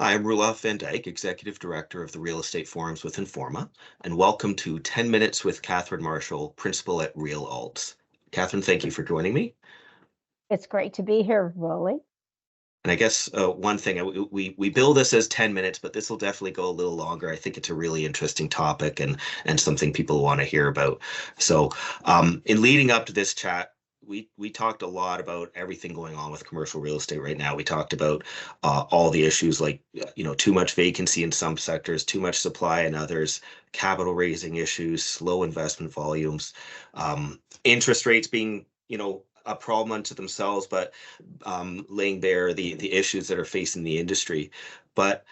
I'm Roelof van Dijk, Executive Director of the Real Estate Forums with Informa, and welcome to 10 Minutes with Catherine Marshall, Principal at RealAlts. Catherine, thank you for joining me. It's great to be here, Rolly. And I guess one thing, we bill this as 10 minutes, but this will definitely go a little longer. I think it's a really interesting topic and something people want to hear about. So in leading up to this chat, we talked a lot about everything going on with commercial real estate right now. We talked about all the issues like, too much vacancy in some sectors, too much supply in others, capital raising issues, slow investment volumes, interest rates being, a problem unto themselves, but laying bare the issues that are facing the industry. But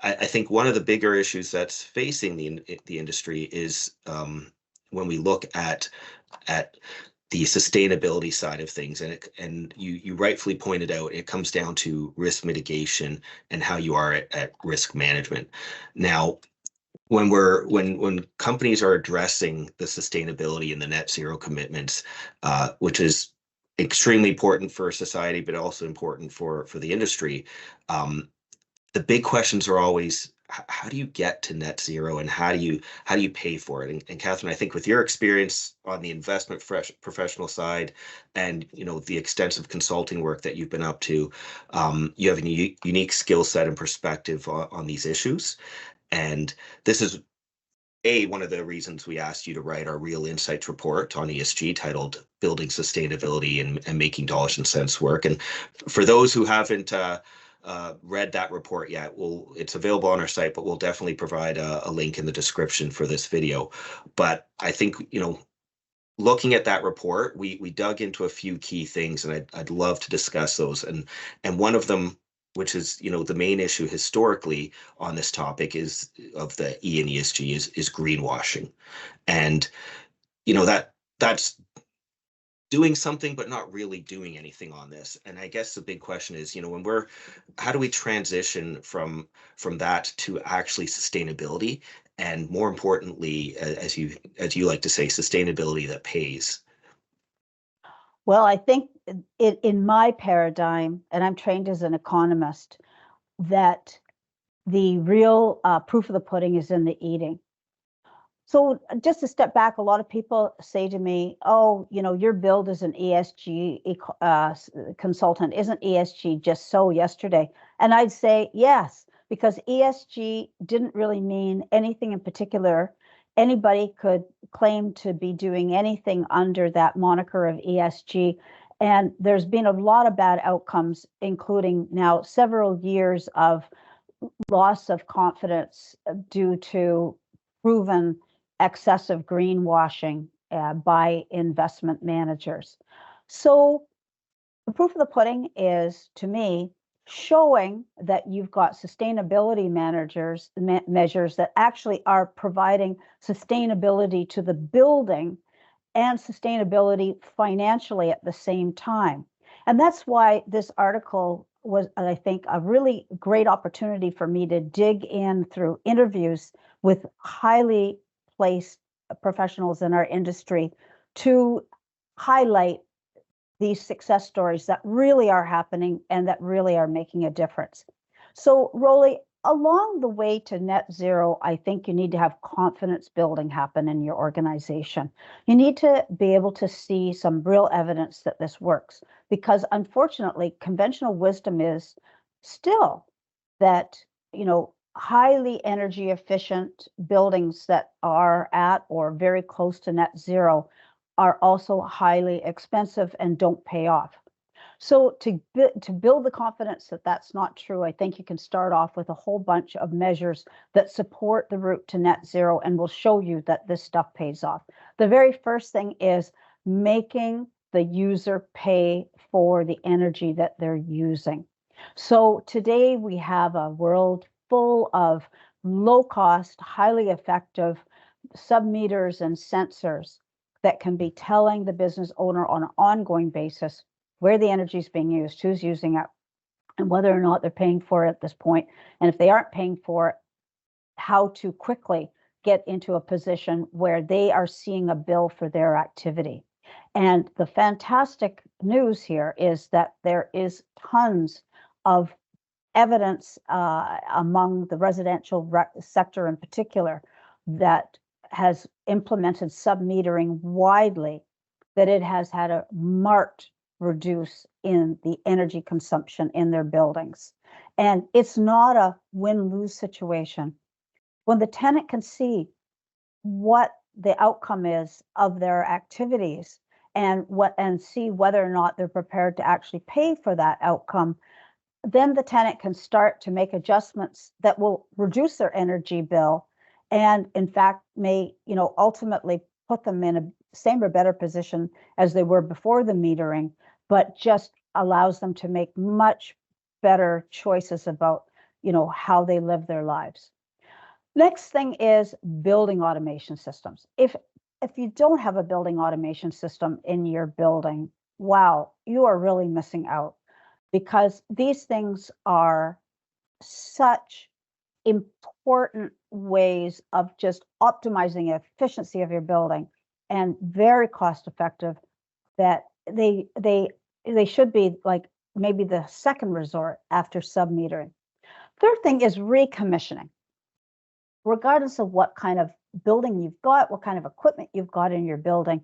I think one of the bigger issues that's facing the industry is when we look at the sustainability side of things, and you rightfully pointed out, it comes down to risk mitigation and how you are at risk management. Now, when companies are addressing the sustainability and the net zero commitments, which is extremely important for society, but also important for the industry, the big questions are always, how do you get to net zero, and how do you pay for it? And Catherine, I think with your experience on the investment professional side, and the extensive consulting work that you've been up to, you have a unique skill set and perspective on these issues. And this is one of the reasons we asked you to write our Real Insights report on ESG titled Building Sustainability and Making Dollars and Cents Work. And for those who haven't read that report yet, it's available on our site, but we'll definitely provide a link in the description for this video. But I think, looking at that report, we dug into a few key things, and I'd love to discuss those. And one of them, which is, the main issue historically on this topic is of the E and ESG is greenwashing. And, that's doing something, but not really doing anything on this. And I guess the big question is, how do we transition from that to actually sustainability? And more importantly, as you like to say, sustainability that pays. Well, I think in my paradigm, and I'm trained as an economist, that the real proof of the pudding is in the eating. So just to step back, a lot of people say to me, oh, your build as an ESG consultant. Isn't ESG just so yesterday? And I'd say yes, because ESG didn't really mean anything in particular. Anybody could claim to be doing anything under that moniker of ESG. And there's been a lot of bad outcomes, including now several years of loss of confidence due to proven excessive greenwashing by investment managers. So the proof of the pudding is, to me, showing that you've got sustainability measures that actually are providing sustainability to the building and sustainability financially at the same time. And that's why this article was, I think, a really great opportunity for me to dig in through interviews with highly placed professionals in our industry to highlight these success stories that really are happening and that really are making a difference. So, Rolly, along the way to net zero, I think you need to have confidence building happen in your organization. You need to be able to see some real evidence that this works, because unfortunately, conventional wisdom is still that, highly energy efficient buildings that are at or very close to net zero are also highly expensive and don't pay off. So to build the confidence that that's not true, I think you can start off with a whole bunch of measures that support the route to net zero and will show you that this stuff pays off. The very first thing is making the user pay for the energy that they're using. So today we have a world full of low-cost, highly effective sub-meters and sensors that can be telling the business owner on an ongoing basis where the energy is being used, who's using it, and whether or not they're paying for it at this point. And if they aren't paying for it, how to quickly get into a position where they are seeing a bill for their activity. And the fantastic news here is that there is tons of evidence among the residential sector in particular that has implemented sub-metering widely, that it has had a marked reduce in the energy consumption in their buildings. And it's not a win-lose situation. When the tenant can see what the outcome is of their activities and see whether or not they're prepared to actually pay for that outcome, then the tenant can start to make adjustments that will reduce their energy bill and in fact may, ultimately put them in a same or better position as they were before the metering, but just allows them to make much better choices about, how they live their lives. Next thing is building automation systems. If you don't have a building automation system in your building, wow, you are really missing out, because these things are such important ways of just optimizing the efficiency of your building and very cost effective, that they should be like maybe the second resort after sub-metering. Third thing is recommissioning. Regardless of what kind of building you've got, what kind of equipment you've got in your building,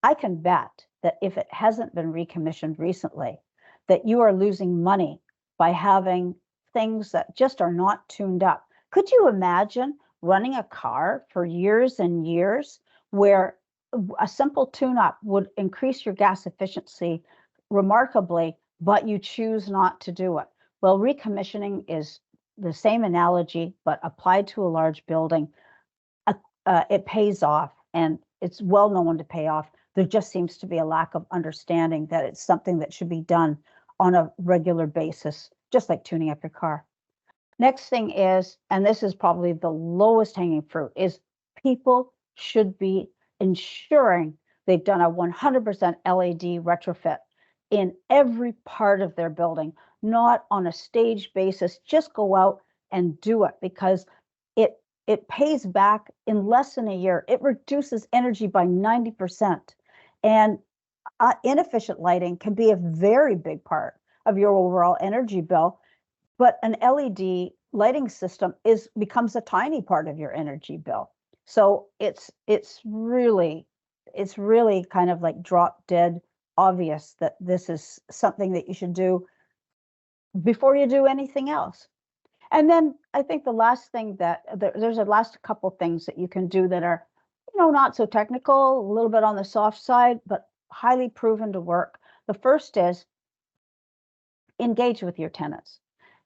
I can bet that if it hasn't been recommissioned recently, that you are losing money by having things that just are not tuned up. Could you imagine running a car for years and years where a simple tune-up would increase your gas efficiency remarkably, but you choose not to do it? Well, recommissioning is the same analogy, but applied to a large building. It pays off, and it's well known to pay off. There just seems to be a lack of understanding that it's something that should be done on a regular basis, just like tuning up your car. Next thing is, and this is probably the lowest hanging fruit, is people should be ensuring they've done a 100% LED retrofit in every part of their building, not on a stage basis. Just go out and do it, because it pays back in less than a year. It reduces energy by 90%. And inefficient lighting can be a very big part of your overall energy bill, but an LED lighting system becomes a tiny part of your energy bill. So it's really kind of like drop dead obvious that this is something that you should do before you do anything else. And then I think the last thing there's a last couple things that you can do that are, not so technical, a little bit on the soft side, but highly proven to work. The first is engage with your tenants,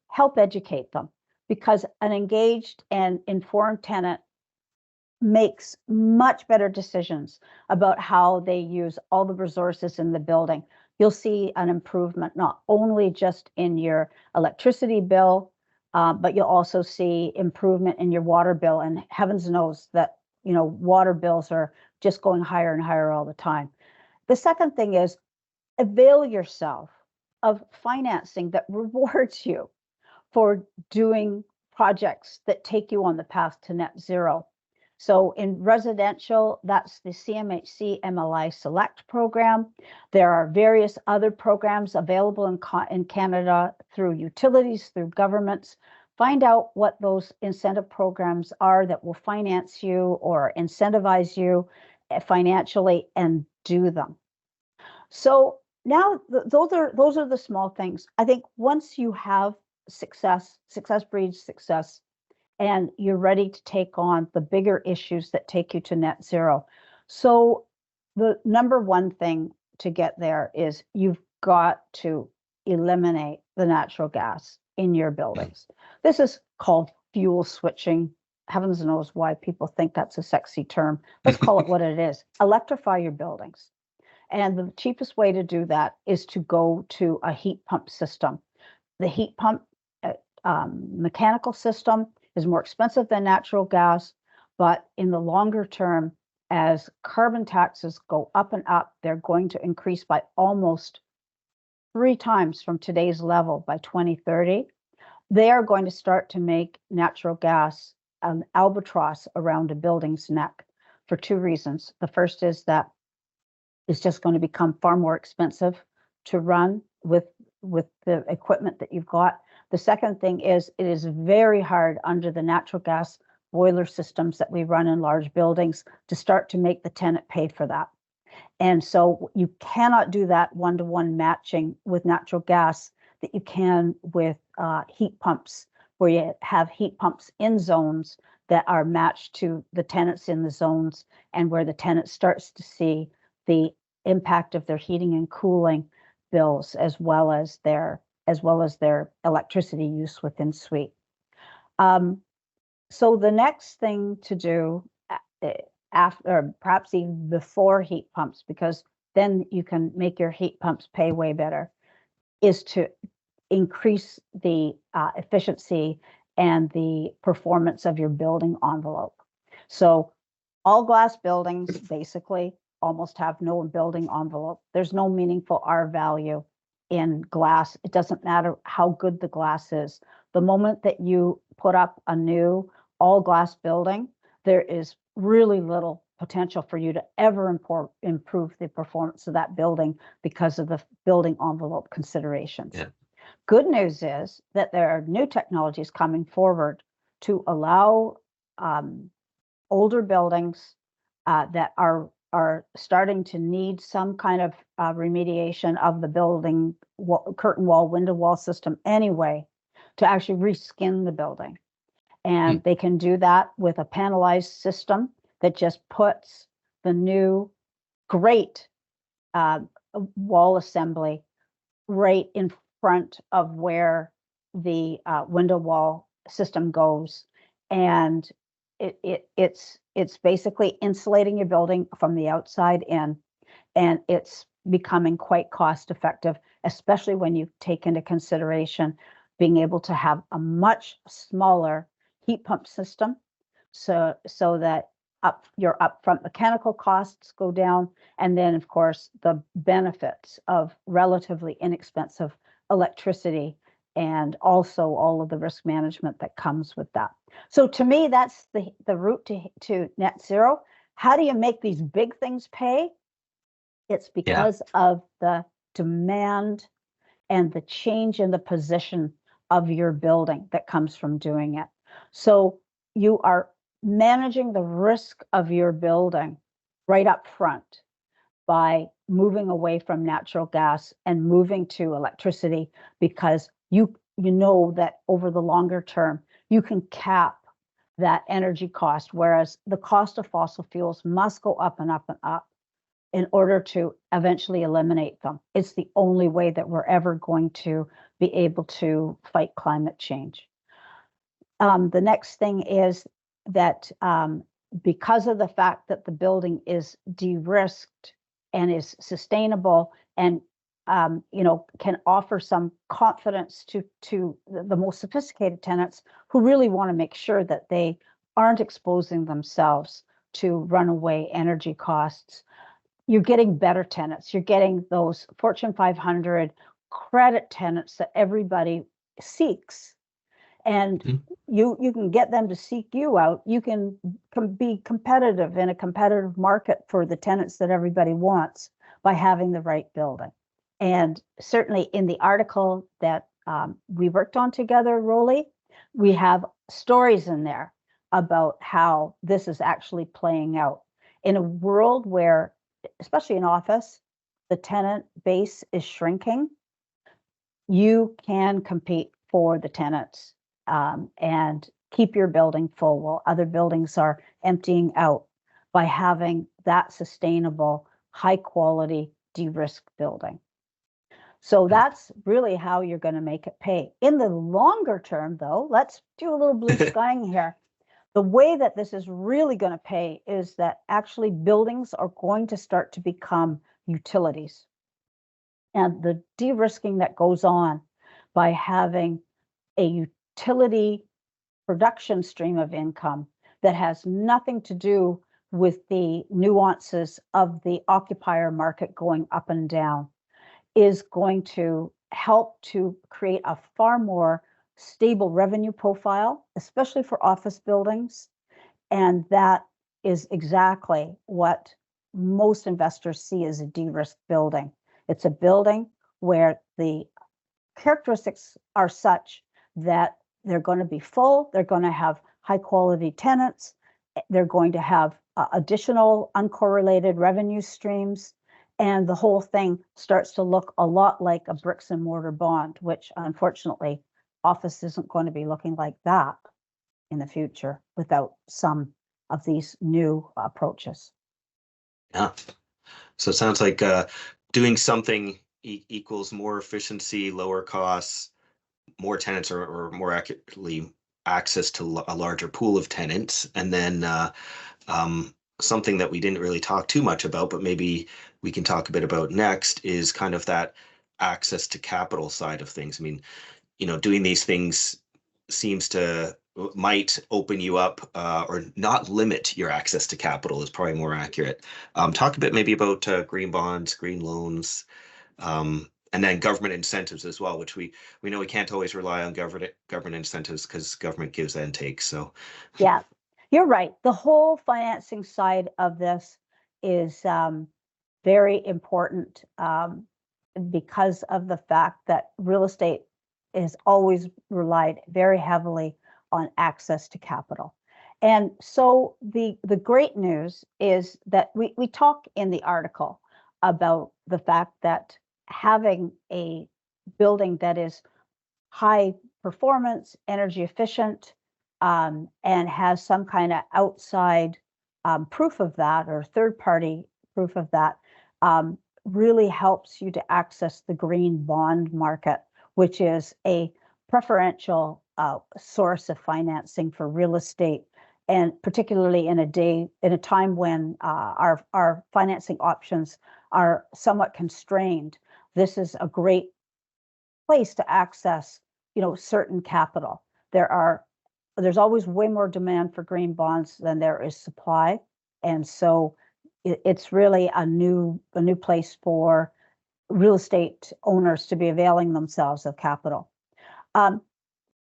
help educate them, because an engaged and informed tenant makes much better decisions about how they use all the resources in the building. You'll see an improvement not only just in your electricity bill, but you'll also see improvement in your water bill. And heavens knows that, water bills are just going higher and higher all the time. The second thing is avail yourself of financing that rewards you for doing projects that take you on the path to net zero. So in residential, that's the CMHC MLI Select program. There are various other programs available in Canada through utilities, through governments. Find out what those incentive programs are that will finance you or incentivize you financially, and do them. So now those are the small things. I think once you have success breeds success, and you're ready to take on the bigger issues that take you to net zero. So the number one thing to get there is you've got to eliminate the natural gas in your buildings. This is called fuel switching. Heavens knows why people think that's a sexy term. Let's call it what it is. Electrify your buildings. And the cheapest way to do that is to go to a heat pump system. The heat pump mechanical system is more expensive than natural gas, but in the longer term, as carbon taxes go up and up, they're going to increase by almost 3 times from today's level by 2030. They are going to start to make natural gas an albatross around a building's neck for 2 reasons. The first is that it's just going to become far more expensive to run with the equipment that you've got. The second thing is it is very hard under the natural gas boiler systems that we run in large buildings to start to make the tenant pay for that. And so you cannot do that one-to-one matching with natural gas that you can with heat pumps, where you have heat pumps in zones that are matched to the tenants in the zones, and where the tenant starts to see the impact of their heating and cooling bills as well as their electricity use within suite. So the next thing to do after, or perhaps even before heat pumps, because then you can make your heat pumps pay way better, is to increase the efficiency and the performance of your building envelope. So all glass buildings basically almost have no building envelope. There's no meaningful R value in glass. It doesn't matter how good the glass is. The moment that you put up a new all glass building, there is really little potential for you to ever improve the performance of that building because of the building envelope considerations. Yeah. Good news is that there are new technologies coming forward to allow older buildings that are starting to need some kind of remediation of the building curtain wall, window wall system anyway, to actually reskin the building. And they can do that with a panelized system that just puts the new great wall assembly right in front of where the window wall system goes. And it's basically insulating your building from the outside in, and it's becoming quite cost effective, especially when you take into consideration being able to have a much smaller heat pump system, so that your upfront mechanical costs go down, and then of course the benefits of relatively inexpensive electricity and also all of the risk management that comes with that. So to me, that's the route to net zero. How do you make these big things pay? It's because of the demand and the change in the position of your building that comes from doing it. So you are managing the risk of your building right up front by moving away from natural gas and moving to electricity, because you know that over the longer term you can cap that energy cost, whereas the cost of fossil fuels must go up and up and up in order to eventually eliminate them. It's the only way that we're ever going to be able to fight climate change. The next thing is that because of the fact that the building is de-risked and is sustainable and can offer some confidence to the most sophisticated tenants who really want to make sure that they aren't exposing themselves to runaway energy costs. You're getting better tenants. You're getting those Fortune 500 credit tenants that everybody seeks. And you can get them to seek you out. You can be competitive in a competitive market for the tenants that everybody wants by having the right building. And certainly in the article that we worked on together, Roly, we have stories in there about how this is actually playing out in a world where, especially in office, the tenant base is shrinking. You can compete for the tenants and keep your building full while other buildings are emptying out by having that sustainable, high quality, de-risked building. So that's really how you're going to make it pay. In the longer term, though, let's do a little blue skying here. The way that this is really going to pay is that actually buildings are going to start to become utilities. And the de-risking that goes on by having a utility production stream of income that has nothing to do with the nuances of the occupier market going up and down is going to help to create a far more stable revenue profile, especially for office buildings. And that is exactly what most investors see as a de-risked building. It's a building where the characteristics are such that they're going to be full, they're going to have high quality tenants, they're going to have additional uncorrelated revenue streams, and the whole thing starts to look a lot like a bricks and mortar bond, which unfortunately office isn't going to be looking like that in the future without some of these new approaches. Yeah. So it sounds like doing something equals more efficiency, lower costs, more tenants, or more accurately, access to a larger pool of tenants. And then something that we didn't really talk too much about, but maybe we can talk a bit about next, is kind of that access to capital side of things. I mean, doing these things might open you up, or not limit your access to capital is probably more accurate. Talk a bit maybe about green bonds, green loans, and then government incentives as well, which we know we can't always rely on government incentives because government gives and takes. So yeah, you're right. The whole financing side of this is very important, because of the fact that real estate is always relied very heavily on access to capital. And so the great news is that we talk in the article about the fact that having a building that is high performance, energy efficient, and has some kind of outside proof of that, or third party proof of that, really helps you to access the green bond market, which is a preferential source of financing for real estate, and particularly in a time when our financing options are somewhat constrained. This is a great place to access, certain capital. There's always way more demand for green bonds than there is supply, and so it's really a new place for real estate owners to be availing themselves of capital.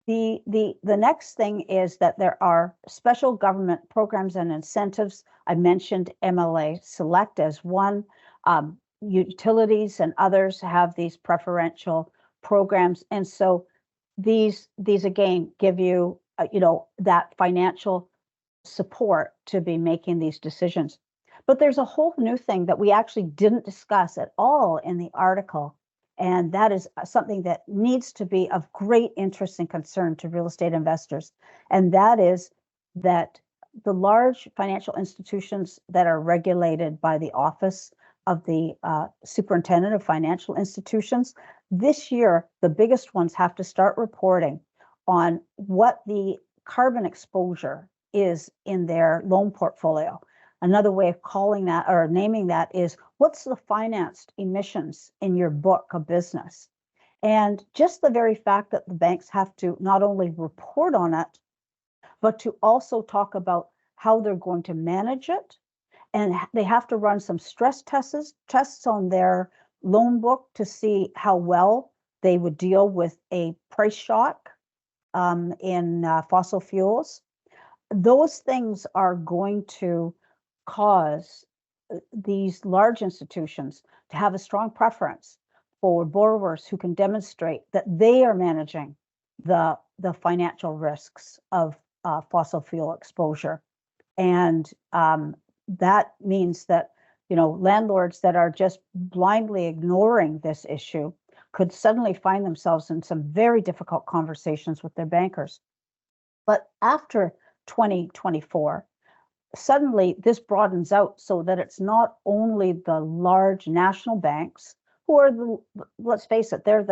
The next thing is that there are special government programs and incentives. I mentioned MLA Select as one. Utilities and others have these preferential programs, and so these again give you that financial support to be making these decisions. But there's a whole new thing that we actually didn't discuss at all in the article, and that is something that needs to be of great interest and concern to real estate investors, and that is that the large financial institutions that are regulated by the Office of the Superintendent of Financial Institutions, this year, the biggest ones have to start reporting on what the carbon exposure is in their loan portfolio. Another way of calling that or naming that is, what's the financed emissions in your book of business? And just the very fact that the banks have to not only report on it, but to also talk about how they're going to manage it. And they have to run some stress tests on their loan book to see how well they would deal with a price shock in fossil fuels. Those things are going to cause these large institutions to have a strong preference for borrowers who can demonstrate that they are managing the financial risks of fossil fuel exposure. And that means that landlords that are just blindly ignoring this issue could suddenly find themselves in some very difficult conversations with their bankers. But after 2024, suddenly this broadens out so that it's not only the large national banks who are let's face it, they're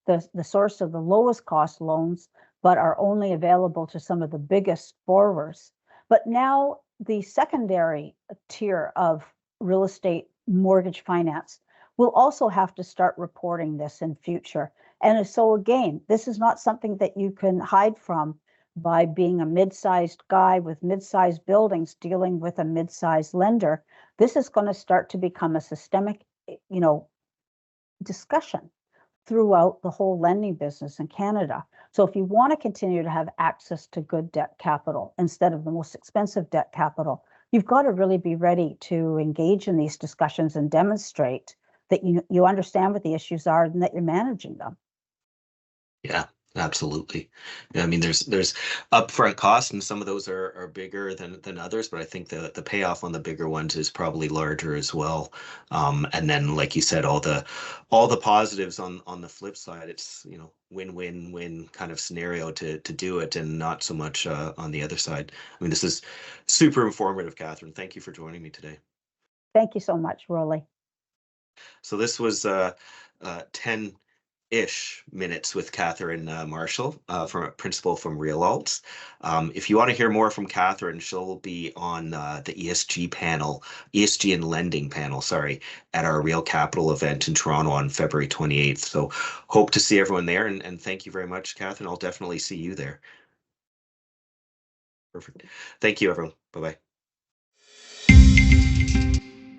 the source of the lowest cost loans, but are only available to some of the biggest borrowers. But now the secondary tier of real estate mortgage finance will also have to start reporting this in future. And so again, this is not something that you can hide from by being a mid-sized guy with mid-sized buildings dealing with a mid-sized lender. This is going to start to become a systemic, discussion throughout the whole lending business in Canada. So if you want to continue to have access to good debt capital instead of the most expensive debt capital, you've got to really be ready to engage in these discussions and demonstrate that you understand what the issues are and that you're managing them. Yeah. Absolutely. I mean, there's upfront costs, and some of those are bigger than others, but I think the payoff on the bigger ones is probably larger as well. And then, like you said, all the positives on the flip side, it's win-win-win kind of scenario to do it, and not so much on the other side. I mean, this is super informative, Catherine. Thank you for joining me today. Thank you so much, Rolly. So this was 10-ish minutes with Catherine Marshall, from a principal from RealAlts. If you want to hear more from Catherine, she'll be on the ESG panel, ESG and lending panel, sorry, at our Real Capital event in Toronto on February 28th. So hope to see everyone there, and thank you very much, Catherine. I'll definitely see you there. Perfect. Thank you, everyone. Bye-bye.